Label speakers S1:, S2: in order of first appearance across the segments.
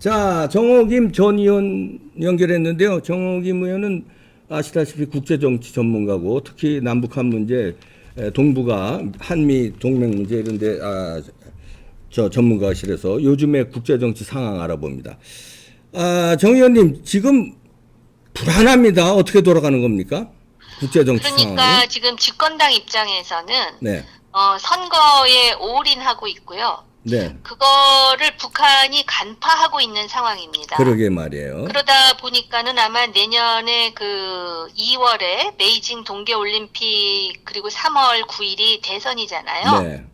S1: 자, 정호김 전 의원 연결했는데요. 정호김 의원은 아시다시피 국제정치 전문가고 특히 남북한 문제, 동북아, 한미 동맹 문제 이런 데 저 전문가실에서 요즘의 국제정치 상황 알아봅니다. 정 의원님, 지금 불안합니다. 어떻게 돌아가는 겁니까? 국제정치
S2: 그러니까
S1: 상황이.
S2: 지금 집권당 입장에서는
S1: 네.
S2: 선거에 올인하고 있고요.
S1: 네.
S2: 그거를 북한이 간파하고 있는 상황입니다.
S1: 그러게 말이에요.
S2: 그러다 보니까는 아마 내년에 그 2월에 베이징 동계올림픽 그리고 3월 9일이 대선이잖아요.
S1: 네.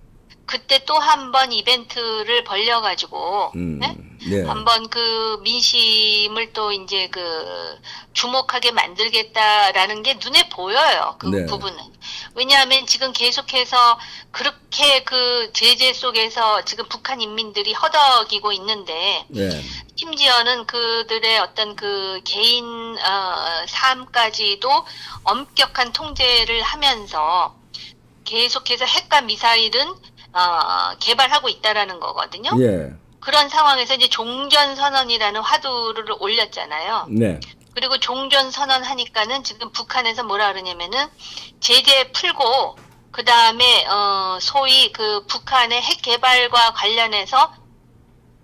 S2: 그때 또 한 번 이벤트를 벌려가지고, 네?
S1: 네.
S2: 한번 그 민심을 또 이제 그 주목하게 만들겠다라는 게 눈에 보여요. 그
S1: 네.
S2: 부분은. 왜냐하면 지금 계속해서 그렇게 그 제재 속에서 지금 북한 인민들이 허덕이고 있는데,
S1: 네.
S2: 심지어는 그들의 어떤 그 개인 삶까지도 엄격한 통제를 하면서 계속해서 핵과 미사일은 개발하고 있다라는 거거든요.
S1: 예.
S2: 그런 상황에서 이제 종전선언이라는 화두를 올렸잖아요.
S1: 네.
S2: 그리고 종전선언 하니까는 지금 북한에서 뭐라 그러냐면은 제재 풀고 그 다음에 소위 그 북한의 핵 개발과 관련해서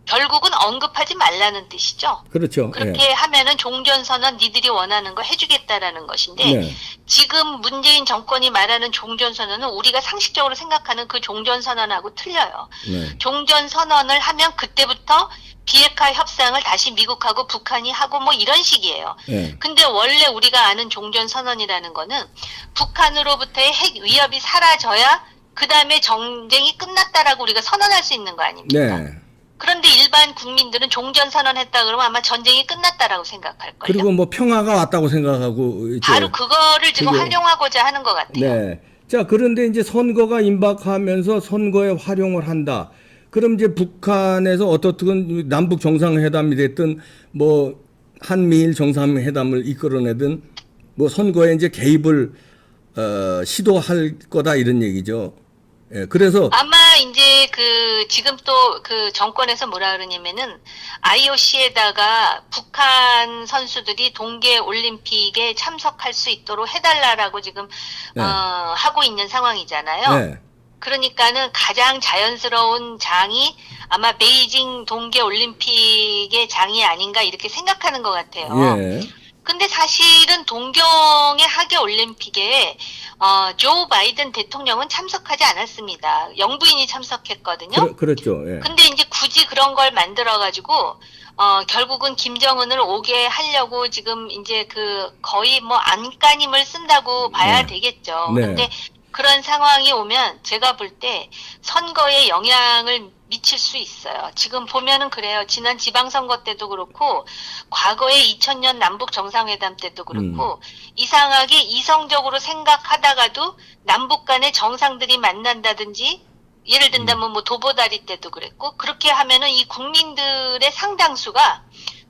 S2: 결국은 언급하지 말라는 뜻이죠.
S1: 그렇죠.
S2: 그렇게
S1: 예.
S2: 하면은 종전선언 니들이 원하는 거 해주겠다라는 것인데
S1: 네.
S2: 지금 문재인 정권이 말하는 종전선언은 우리가 상식적으로 생각하는 그 종전선언하고 틀려요.
S1: 네.
S2: 종전선언을 하면 그때부터 비핵화 협상을 다시 미국하고 북한이 하고 뭐 이런 식이에요.
S1: 예.
S2: 근데 원래 우리가 아는 종전선언이라는 거는 북한으로부터의 핵 위협이 사라져야 그 다음에 전쟁이 끝났다라고 우리가 선언할 수 있는 거 아닙니까?
S1: 네.
S2: 그런데 일반 국민들은 종전선언했다 그러면 아마 전쟁이 끝났다라고 생각할 거예요.
S1: 그리고 뭐 평화가 왔다고 생각하고 이제
S2: 바로 그거를 지금
S1: 그게-
S2: 활용하고자 하는 것 같아요.
S1: 네. 자, 그런데 이제 선거가 임박하면서 선거에 활용을 한다. 그럼 이제 북한에서 어떻든 남북 정상회담이 됐든 뭐 한미일 정상회담을 이끌어내든 뭐 선거에 이제 개입을 시도할 거다 이런 얘기죠. 예. 그래서
S2: 아마 이제 그 지금 또 그 정권에서 뭐라 그러냐면은 IOC에다가 북한 선수들이 동계 올림픽에 참석할 수 있도록 해달라라고 지금
S1: 네.
S2: 하고 있는 상황이잖아요.
S1: 네.
S2: 그러니까는 가장 자연스러운 장이 아마 베이징 동계 올림픽의 장이 아닌가 이렇게 생각하는 것 같아요.
S1: 예.
S2: 근데 사실은 동경의 하계 올림픽에 조 바이든 대통령은 참석하지 않았습니다. 영부인이 참석했거든요.
S1: 그렇죠. 예.
S2: 근데 이제 굳이 그런 걸 만들어 가지고 결국은 김정은을 오게 하려고 지금 이제 그 거의 뭐 안간힘을 쓴다고 봐야
S1: 네.
S2: 되겠죠.
S1: 네.
S2: 근데 그런 상황이 오면 제가 볼 때 선거에 영향을 미칠 수 있어요. 지금 보면은 그래요. 지난 지방선거 때도 그렇고 과거에 2000년 남북 정상회담 때도 그렇고 이상하게 이성적으로 생각하다가도 남북 간의 정상들이 만난다든지 예를 든다면 뭐 도보다리 때도 그랬고 그렇게 하면은 이 국민들의 상당수가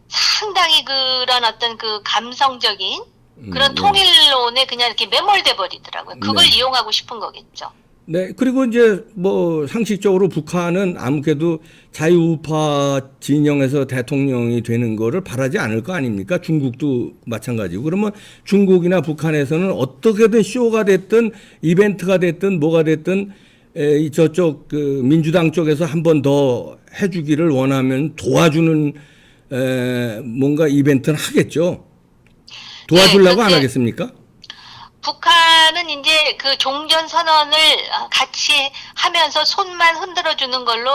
S2: 상당히 그런 어떤 그 감성적인 그런
S1: 예.
S2: 통일론에 그냥 이렇게 매몰돼 버리더라고요. 그걸
S1: 네.
S2: 이용하고 싶은 거겠죠.
S1: 네, 그리고 이제 뭐 상식적으로 북한은 아무래도 자유우파 진영에서 대통령이 되는 거를 바라지 않을 거 아닙니까? 중국도 마찬가지고. 그러면 중국이나 북한에서는 어떻게든 쇼가 됐든 이벤트가 됐든 뭐가 됐든 이 저쪽 그 민주당 쪽에서 한 번 더 해주기를 원하면 도와주는 뭔가 이벤트는 하겠죠. 도와주려고 안
S2: 근데
S1: 하겠습니까?
S2: 북한은 이제 그 종전 선언을 같이 하면서 손만 흔들어 주는 걸로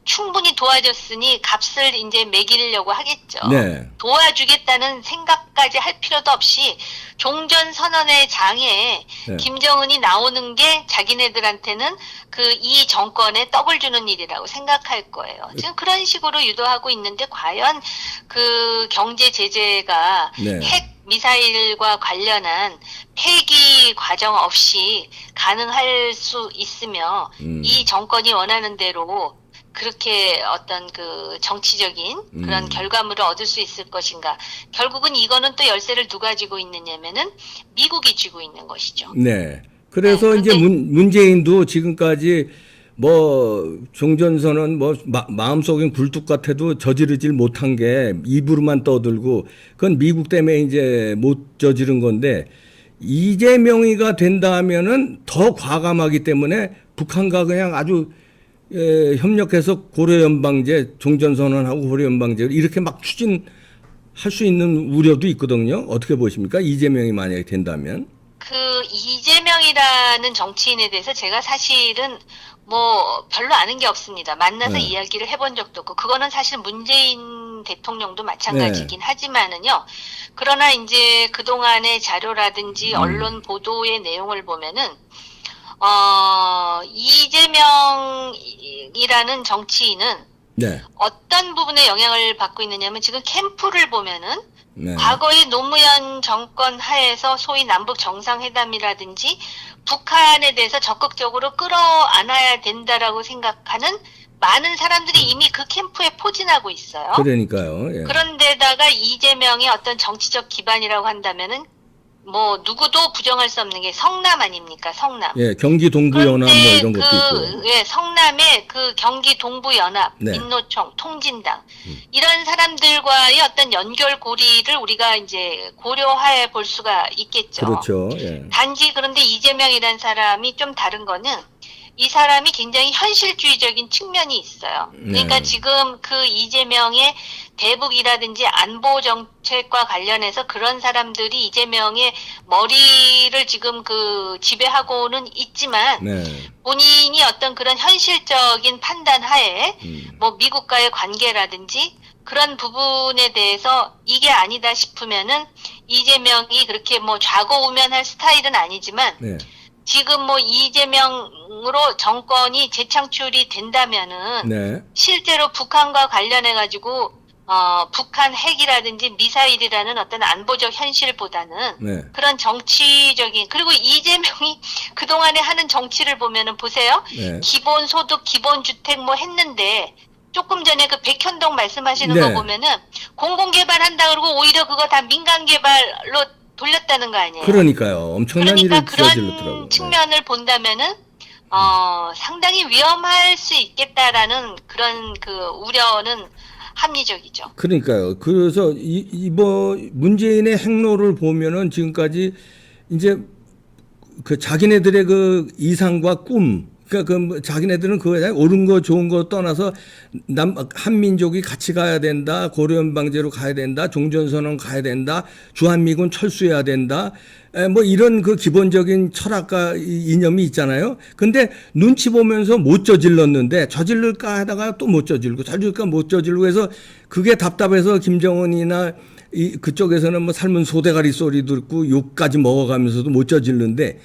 S2: 충분히 도와줬으니 값을 이제 매기려고 하겠죠.
S1: 네.
S2: 도와주겠다는 생각까지 할 필요도 없이 종전 선언의 장에
S1: 네.
S2: 김정은이 나오는 게 자기네들한테는 그 이 정권에 떡을 주는 일이라고 생각할 거예요. 지금 그런 식으로 유도하고 있는데 과연 그 경제 제재가
S1: 네.
S2: 핵 미사일과 관련한 폐기 과정 없이 가능할 수 있으며 이 정권이 원하는 대로 그렇게 어떤 그 정치적인 그런 결과물을 얻을 수 있을 것인가. 결국은 이거는 또 열쇠를 누가 쥐고 있느냐면은 미국이 쥐고 있는 것이죠.
S1: 네. 그래서
S2: 네,
S1: 이제 문재인도 지금까지 뭐 종전선언 뭐 마음속엔 굴뚝 같아도 저지르질 못한 게 입으로만 떠들고 그건 미국 때문에 이제 못 저지른 건데 이재명이가 된다 하면은 더 과감하기 때문에 북한과 그냥 아주 협력해서 고려연방제 종전선언하고 고려연방제를 이렇게 막 추진할 수 있는 우려도 있거든요. 어떻게 보십니까? 이재명이 만약에 된다면?
S2: 그 이재명이라는 정치인에 대해서 제가 사실은 뭐 별로 아는 게 없습니다. 만나서
S1: 네.
S2: 이야기를 해본 적도 없고 그거는 사실 문재인 대통령도 마찬가지긴 하지만은요. 그러나 이제 그동안의 자료라든지 언론 보도의 내용을 보면은 이재명이라는 정치인은
S1: 네.
S2: 어떤 부분에 영향을 받고 있느냐면 지금 캠프를 보면은
S1: 네.
S2: 과거의 노무현 정권 하에서 소위 남북 정상회담이라든지 북한에 대해서 적극적으로 끌어안아야 된다라고 생각하는 많은 사람들이 이미 그 캠프에 포진하고 있어요.
S1: 그러니까요. 예.
S2: 그런데다가 이재명의 어떤 정치적 기반이라고 한다면은 뭐 누구도 부정할 수 없는 게 성남 아닙니까? 성남.
S1: 예, 경기 동부연합 뭐
S2: 그런데
S1: 이런 것도 있고.
S2: 예, 성남의 그 경기 동부연합,
S1: 네.
S2: 민노총, 통진당 이런 사람들과의 어떤 연결고리를 우리가 이제 고려해 볼 수가 있겠죠.
S1: 그렇죠. 예.
S2: 단지 그런데 이재명이라는 사람이 좀 다른 거는 이 사람이 굉장히 현실주의적인 측면이 있어요. 그러니까
S1: 네.
S2: 지금 그 이재명의 대북이라든지 안보 정책과 관련해서 그런 사람들이 이재명의 머리를 지금 그 지배하고는 있지만
S1: 네.
S2: 본인이 어떤 그런 현실적인 판단 하에 뭐 미국과의 관계라든지 그런 부분에 대해서 이게 아니다 싶으면은 이재명이 그렇게 뭐 좌고우면할 스타일은 아니지만
S1: 네.
S2: 지금 뭐 이재명으로 정권이 재창출이 된다면은
S1: 네.
S2: 실제로 북한과 관련해 가지고 북한 핵이라든지 미사일이라는 어떤 안보적 현실보다는
S1: 네.
S2: 그런 정치적인 그리고 이재명이 그동안에 하는 정치를 보면은 보세요.
S1: 네.
S2: 기본소득, 기본주택 뭐 했는데 조금 전에 그 백현동 말씀하시는
S1: 네.
S2: 거 보면은 공공개발한다 그러고 오히려 그거 다 민간개발로 돌렸다는 거 아니에요.
S1: 그러니까요. 엄청난
S2: 그러니까
S1: 일을
S2: 그런
S1: 저질렀더라고요.
S2: 측면을 본다면은 상당히 위험할 수 있겠다라는 그런 그 우려는 합리적이죠.
S1: 그러니까요. 그래서 뭐 문재인의 행로를 보면은 지금까지 이제 그 자기네들의 그 이상과 꿈, 그러니까 그 자기네들은 그거에 옳은 거 좋은 거 떠나서 한민족이 같이 가야 된다, 고려연방제로 가야 된다, 종전선언 가야 된다, 주한미군 철수해야 된다, 뭐 이런 그 기본적인 철학과 이념이 있잖아요. 근데 눈치 보면서 못 저질렀는데 저질를까 하다가 또 못 저질고 저질까 못 저질고 해서 그게 답답해서 김정은이나 그쪽에서는 뭐 삶은 소대가리 소리 듣고 욕까지 먹어가면서도 못 저질는데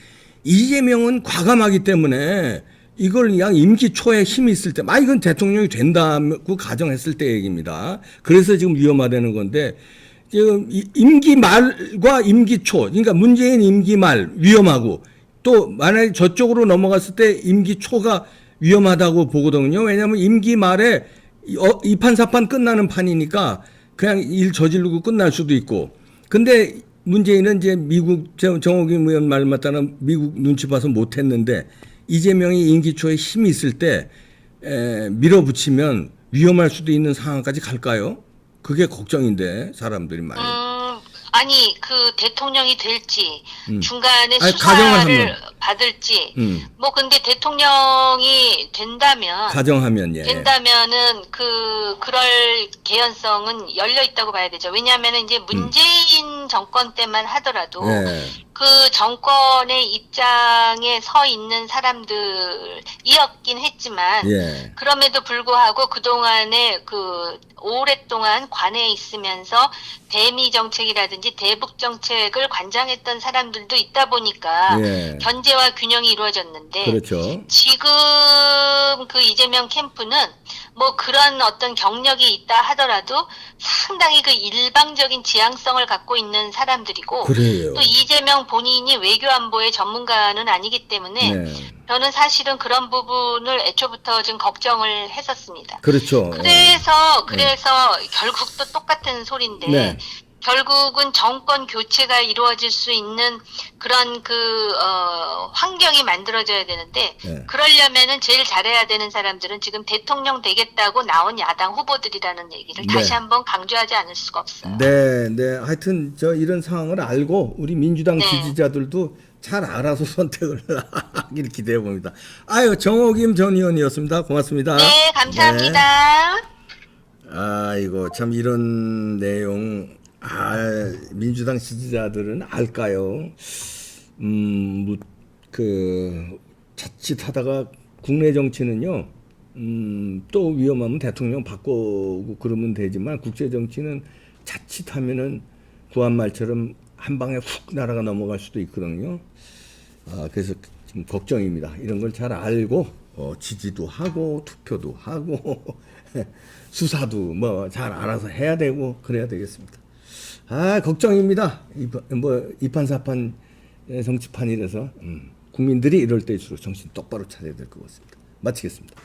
S1: 이재명은 과감하기 때문에 이걸 그냥 임기 초에 힘이 있을 때, 이건 대통령이 된다고 가정했을 때 얘기입니다. 그래서 지금 위험하다는 건데, 지금 임기 말과 임기 초, 그러니까 문재인 임기 말 위험하고, 또 만약에 저쪽으로 넘어갔을 때 임기 초가 위험하다고 보거든요. 왜냐하면 임기 말에 이 판 사판 끝나는 판이니까 그냥 일 저지르고 끝날 수도 있고. 근데 문재인은 이제 미국 정호김 의원 말 맞다는 미국 눈치 봐서 못했는데 이재명이 임기 초에 힘이 있을 때 밀어붙이면 위험할 수도 있는 상황까지 갈까요? 그게 걱정인데 사람들이 많이.
S2: 아니 그 대통령이 될지 중간에
S1: 아니, 가정을
S2: 수사를
S1: 하면.
S2: 받을지 뭐 근데 대통령이 된다면
S1: 가정하면 예.
S2: 된다면은 그럴 개연성은 열려 있다고 봐야 되죠. 왜냐하면은 이제 문재인 정권 때만 하더라도
S1: 예.
S2: 그 정권의 입장에 서 있는 사람들이었긴 했지만
S1: 예.
S2: 그럼에도 불구하고 그동안에 그 오랫동안 관에 있으면서 대미 정책이라든지 대북 정책을 관장했던 사람들도 있다 보니까
S1: 예.
S2: 견제와 균형이 이루어졌는데
S1: 그렇죠.
S2: 지금 그 이재명 캠프는 뭐 그런 어떤 경력이 있다 하더라도 상당히 그 일방적인 지향성을 갖고 있는 사람들이고
S1: 그래요.
S2: 또 이재명 본인이 외교안보의 전문가는 아니기 때문에
S1: 네.
S2: 저는 사실은 그런 부분을 애초부터 좀 걱정을 했었습니다.
S1: 그렇죠.
S2: 그래서 결국 또 똑같은 소리인데
S1: 네.
S2: 결국은 정권 교체가 이루어질 수 있는 그런 환경이 만들어져야 되는데,
S1: 네.
S2: 그러려면은 제일 잘해야 되는 사람들은 지금 대통령 되겠다고 나온 야당 후보들이라는 얘기를
S1: 네.
S2: 다시 한번 강조하지 않을 수가 없어요.
S1: 네, 네. 하여튼 이런 상황을 알고 우리 민주당
S2: 네.
S1: 지지자들도 잘 알아서 선택을 하길 기대해 봅니다. 아유, 정옥임 전 의원이었습니다. 고맙습니다.
S2: 네, 감사합니다.
S1: 네. 아이고, 참 이런 내용 민주당 지지자들은 알까요? 자칫하다가 국내 정치는요, 또 위험하면 대통령 바꾸고 그러면 되지만 국제 정치는 자칫하면은 구한말처럼 한 방에 훅 날아가 넘어갈 수도 있거든요. 그래서 좀 걱정입니다. 이런 걸 잘 알고 지지도 하고 투표도 하고 수사도 뭐 잘 알아서 해야 되고 그래야 되겠습니다. 걱정입니다. 이판사판 정치판이라서 국민들이 이럴 때일수록 정신 똑바로 차려야 될 것 같습니다. 마치겠습니다.